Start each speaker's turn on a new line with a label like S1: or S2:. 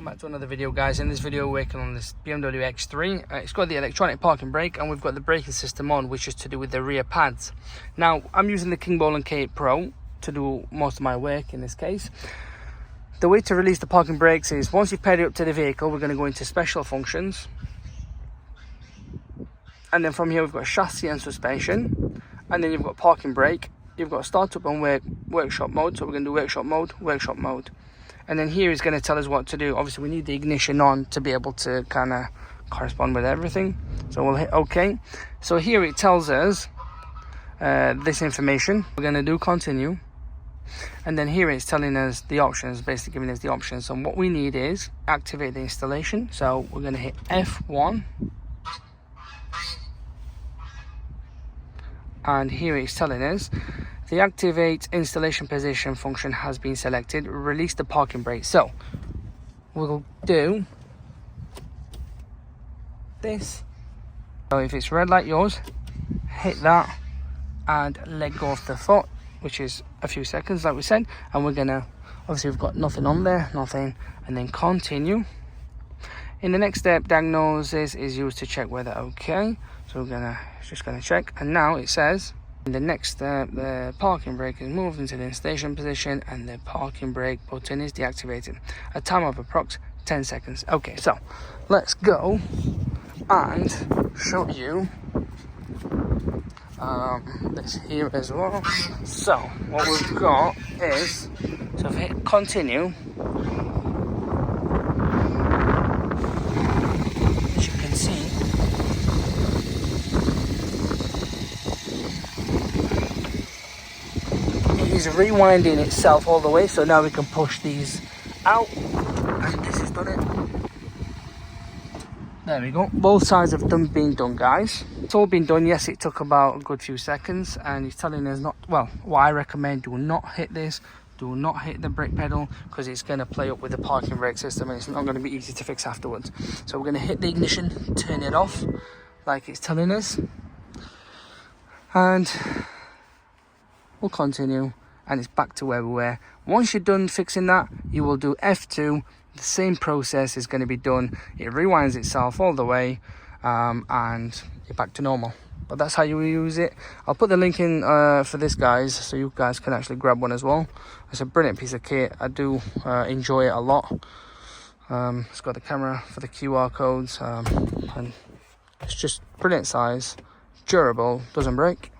S1: welcome back to another video, guys. In this video we're working on this BMW X3. It's got the electronic parking brake and we've got the braking system on, which is to do with the rear pads. Now I'm using the Kingbolen K8 Pro to do most of my work in this case. The way to release the parking brakes is once you've paired it up to the vehicle, we're going to go into special functions, and then from here we've got chassis and suspension, and then you've got parking brake. You've got startup and workshop mode, so we're going to do workshop mode. And then here is going to tell us what to do. Obviously, we need the ignition on to be able to kind of correspond with everything. So we'll hit OK. So here it tells us this information. We're going to do continue. And then here it's telling us the options, basically giving us the options. So what we need is activate the installation. So we're going to hit F1. And here it's telling us the activate installation position function has been selected. Release the parking brake. So we'll do this. So if it's red like yours, hit that and let go of the foot, which is a few seconds like we said. And we're gonna, obviously we've got nothing on there, nothing, and then continue. In the next step, diagnosis is used to check whether okay. So we're just gonna check, and now it says in the next step, the parking brake is moved into the installation position and the parking brake button is deactivated. A time of approx 10 seconds. Okay, so let's go and show you this here as well. So what we've got is, so if I hit continue, as you can see, is rewinding itself all the way, so now we can push these out, and this has done it. There we go, both sides have been done, guys. It's all been done. Yes, it took about a good few seconds, and he's telling us not, well, what I recommend, do not hit this, do not hit the brake pedal, because it's going to play up with the parking brake system and it's not going to be easy to fix afterwards. So we're going to hit the ignition, turn it off like it's telling us, and we'll continue. And it's back to where we were. Once you're done fixing that, you will do F2. The same process is going to be done. It rewinds itself all the way, and you're back to normal. But that's how you use it. I'll put the link in for this, guys, so you guys can actually grab one as well. It's a brilliant piece of kit. I do enjoy it a lot. It's got the camera for the QR codes, and it's just brilliant size, durable, doesn't break.